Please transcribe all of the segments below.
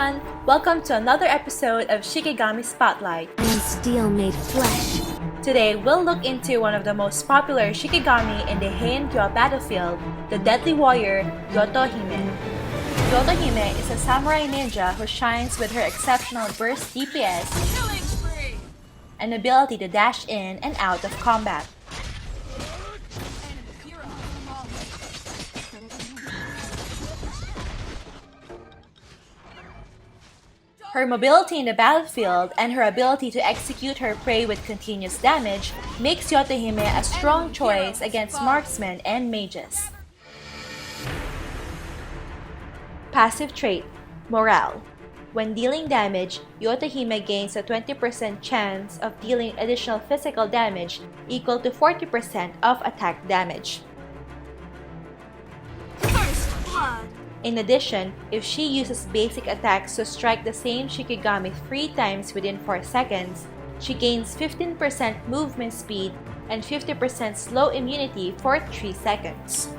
everyone! Welcome to another episode of Shikigami Spotlight. And steel made flesh. Today, we'll look into one of the most popular Shikigami in the Heian-kyo battlefield, the deadly warrior, YOTO HIME. YOTO HIME is a samurai ninja who shines with her exceptional burst DPS and ability to dash in and out of combat. Her mobility in the battlefield and her ability to execute her prey with continuous damage makes YOTO HIME a strong choice against marksmen and mages. Passive trait, Morale. When dealing damage, YOTO HIME gains a 20% chance of dealing additional physical damage equal to 40% of attack damage. First blood. In addition, if she uses basic attacks to strike the same Shikigami 3 times within 4 seconds, she gains 15% movement speed and 50% slow immunity for 3 seconds.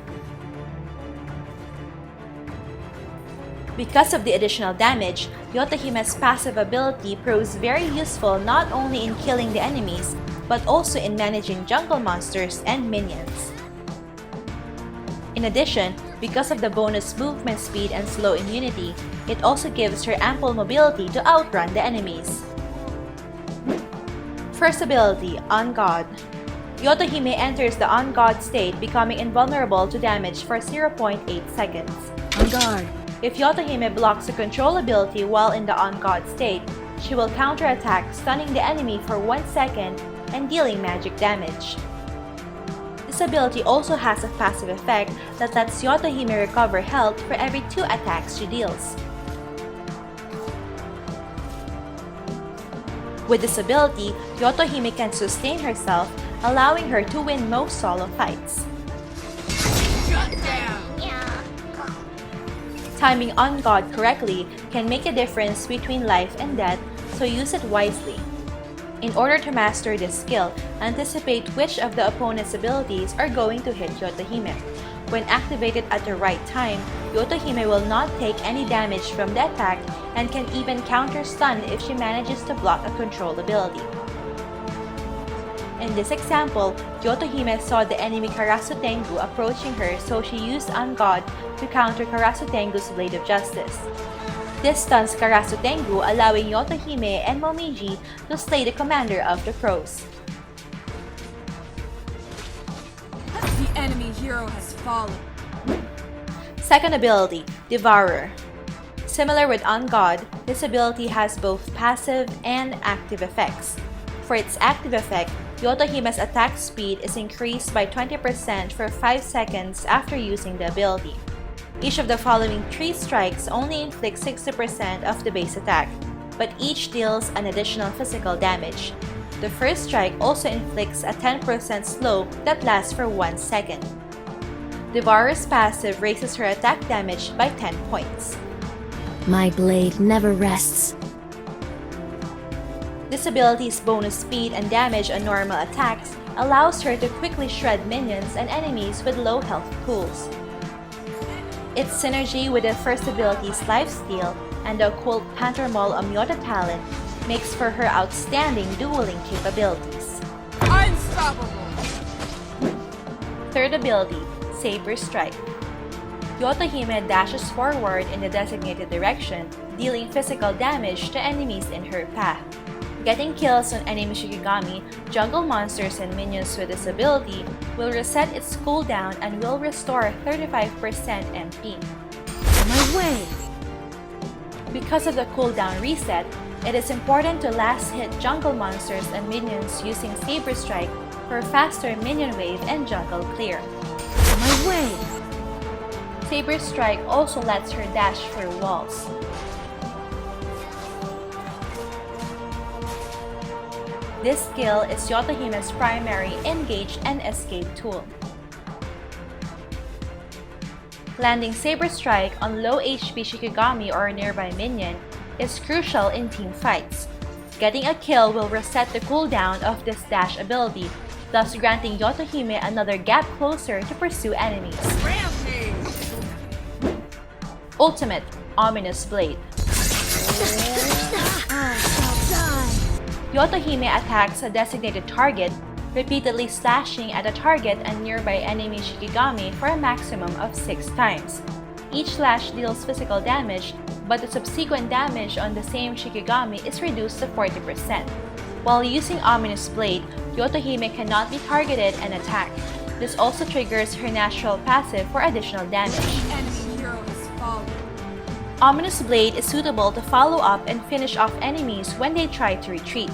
Because of the additional damage, YOTO HIME's passive ability proves very useful not only in killing the enemies, but also in managing jungle monsters and minions. In addition, because of the bonus movement speed and slow immunity, it also gives her ample mobility to outrun the enemies. First ability, On God. YOTO HIME enters the On God state, becoming invulnerable to damage for 0.8 seconds. On guard. If YOTO HIME blocks a control ability while in the On God state, she will counterattack, stunning the enemy for 1 second and dealing magic damage. This ability also has a passive effect that lets YOTO HIME recover health for every 2 attacks she deals. With this ability, YOTO HIME can sustain herself, allowing her to win most solo fights. Shut down. Timing On God correctly can make a difference between life and death, so use it wisely. In order to master this skill, anticipate which of the opponent's abilities are going to hit YOTO HIME. When activated at the right time, YOTO HIME will not take any damage from the attack and can even counter-stun if she manages to block a control ability. In this example, YOTO HIME saw the enemy KARASU TENGU approaching her, so she used On God to counter KARASU TENGU's Blade of Justice. This stuns KARASU TENGU, allowing YOTO HIME and Onmyoji to slay the commander of the crows. The enemy hero has fallen. Second ability, Devourer. Similar with On God, this ability has both passive and active effects. For its active effect, YOTO HIME's attack speed is increased by 20% for 5 seconds after using the ability. Each of the following 3 strikes only inflicts 60% of the base attack, but each deals an additional physical damage. The first strike also inflicts a 10% slope that lasts for 1 second. Devourer's passive raises her attack damage by 10 points. My blade never rests. This ability's bonus speed and damage on normal attacks allows her to quickly shred minions and enemies with low health pools. Its synergy with the first ability's lifesteal and the occult Pantermol Onmyodo talent makes for her outstanding dueling capabilities. Unstoppable! Third ability, Saber Strike. YOTO HIME dashes forward in the designated direction, dealing physical damage to enemies in her path. Getting kills on enemy Shikigami, jungle monsters, and minions with this ability will reset its cooldown and will restore 35% MP. My way! Because of the cooldown reset, it is important to last hit jungle monsters and minions using Saber Strike for faster minion wave and jungle clear. My way! Saber Strike also lets her dash through walls. This skill is YOTO HIME's primary engage and escape tool. Landing Saber Strike on low HP Shikigami or a nearby minion is crucial in team fights. Getting a kill will reset the cooldown of this dash ability, thus granting YOTO HIME another gap closer to pursue enemies. Rampage! Ultimate, Ominous Blade. YOTO HIME attacks a designated target, repeatedly slashing at a target and nearby enemy Shikigami for a maximum of 6 times. Each slash deals physical damage, but the subsequent damage on the same Shikigami is reduced to 40%. While using Ominous Blade, YOTO HIME cannot be targeted and attacked. This also triggers her natural passive for additional damage. The enemy hero has fallen. Ominous Blade is suitable to follow up and finish off enemies when they try to retreat.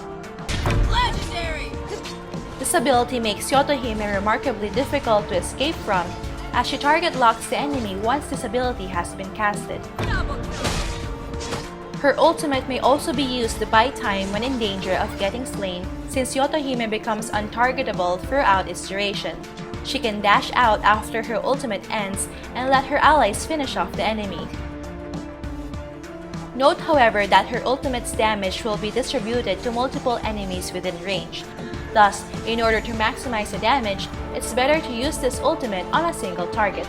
Legendary! This ability makes YOTO HIME remarkably difficult to escape from, as she target locks the enemy once this ability has been casted. Double kill! Her ultimate may also be used to buy time when in danger of getting slain, since YOTO HIME becomes untargetable throughout its duration. She can dash out after her ultimate ends and let her allies finish off the enemy. Note, however, that her ultimate's damage will be distributed to multiple enemies within range. Thus, in order to maximize the damage, it's better to use this ultimate on a single target.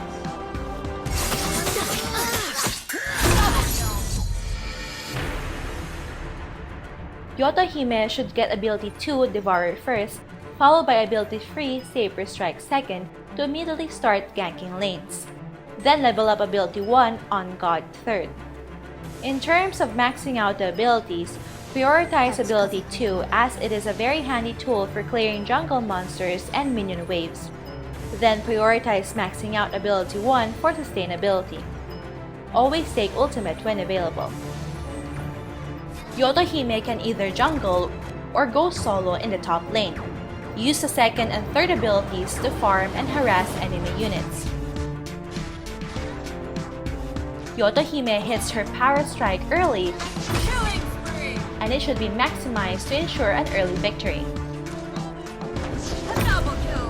YOTO HIME should get ability 2 Devourer first, followed by ability 3 Saber Strike second to immediately start ganking lanes. Then level up ability 1 On God third. In terms of maxing out the abilities, prioritize ability 2 as it is a very handy tool for clearing jungle monsters and minion waves. Then prioritize maxing out ability 1 for sustainability. Always take ultimate when available. YOTO HIME can either jungle or go solo in the top lane. Use the second and third abilities to farm and harass enemy units. YOTO HIME hits her power strike early, Killing spree! and it should be maximized to ensure an early victory. Double kill!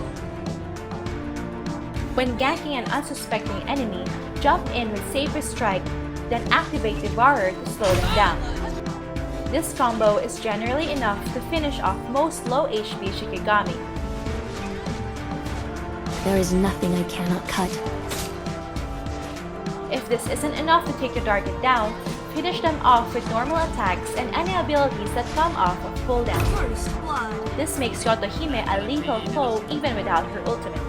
When ganking an unsuspecting enemy, jump in with Saber Strike, then activate Devourer to slow them down. This combo is generally enough to finish off most low HP Shikigami. There is nothing I cannot cut. If this isn't enough to take the target down, finish them off with normal attacks and any abilities that come off of cooldown. First blood! This makes YOTO HIME a lethal foe even without her ultimate.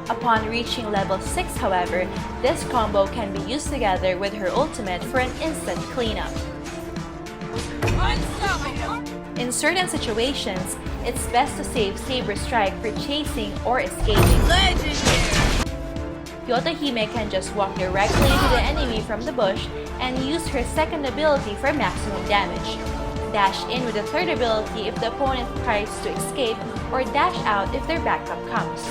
Upon reaching level 6, however, this combo can be used together with her ultimate for an instant cleanup. Unstoppable! In certain situations, it's best to save Saber Strike for chasing or escaping. Legendary! YOTO HIME can just walk directly into the enemy from the bush and use her second ability for maximum damage. Dash in with the third ability if the opponent tries to escape, or dash out if their backup comes.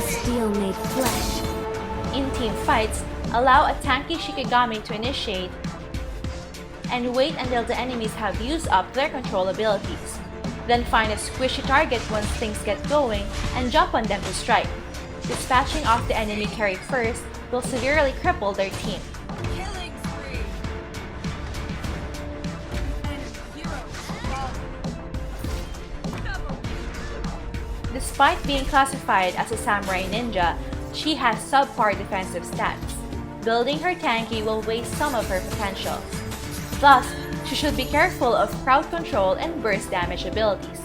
Steel made flesh. In team fights, allow a tanky Shikigami to initiate and wait until the enemies have used up their control abilities. Then find a squishy target once things get going and jump on them to strike. Dispatching off the enemy carry first will severely cripple their team. Killing spree! Enemy hero has fallen. Double kill! Despite being classified as a samurai ninja, she has subpar defensive stats. Building her tanky will waste some of her potential. Thus, she should be careful of crowd control and burst damage abilities.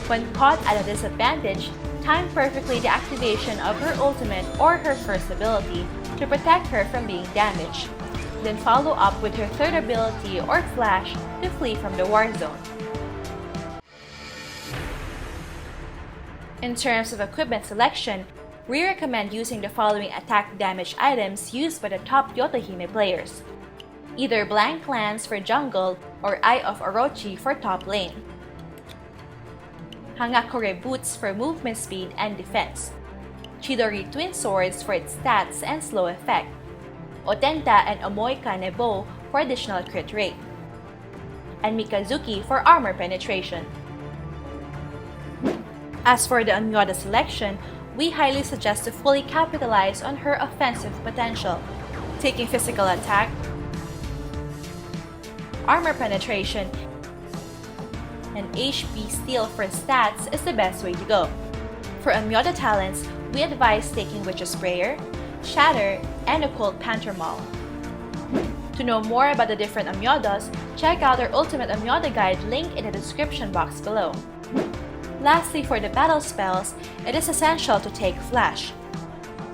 When caught at a disadvantage, time perfectly the activation of her ultimate or her first ability to protect her from being damaged. Then follow up with her third ability or flash to flee from the war zone. In terms of equipment selection, we recommend using the following attack damage items used by the top YOTO HIME players. Either Blank Lance for jungle or Eye of Orochi for top lane. Hangakure Boots for movement speed and defense. Chidori Twin Swords for its stats and slow effect. Otenta and Omoika Nebo for additional crit rate. And Mikazuki for armor penetration. As for the Onmyodo selection, we highly suggest to fully capitalize on her offensive potential, taking physical attack, armor penetration, and HP steal for stats is the best way to go. For Onmyodo talents, we advise taking Witch's Prayer, Shatter, and Occult Panther Maul. To know more about the different Onmyodos, check out our Ultimate Onmyodo Guide link in the description box below. Lastly, for the battle spells, it is essential to take Flash.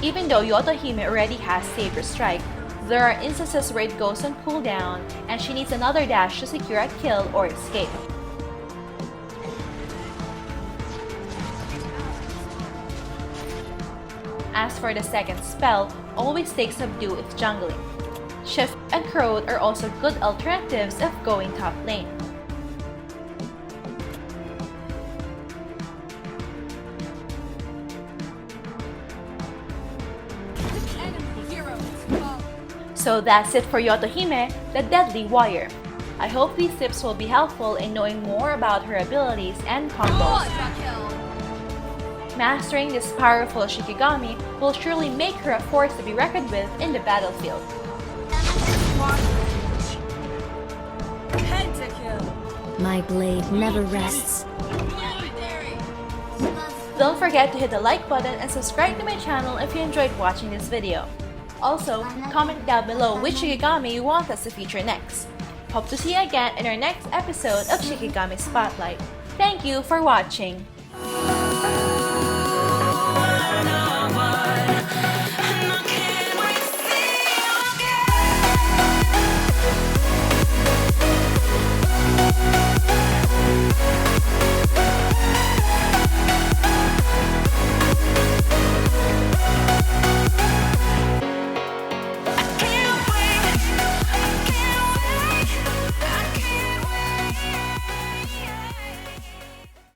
Even though YOTO HIME already has Saber Strike, there are instances where it goes on cooldown and she needs another dash to secure a kill or escape. As for the second spell, always take Subdue if jungling. Shift and Corrode are also good alternatives if going top lane. The enemy hero has fallen. So that's it for YOTO HIME, the Deadly Warrior. I hope these tips will be helpful in knowing more about her abilities and combos. Ultra kill. Mastering this powerful Shikigami will surely make her a force to be reckoned with in the battlefield. Pentakill. My blade never rests. Don't forget to hit the like button and subscribe to my channel if you enjoyed watching this video. Also, comment down below which Shikigami you want us to feature next. Hope to see you again in our next episode of Shikigami Spotlight. Thank you for watching!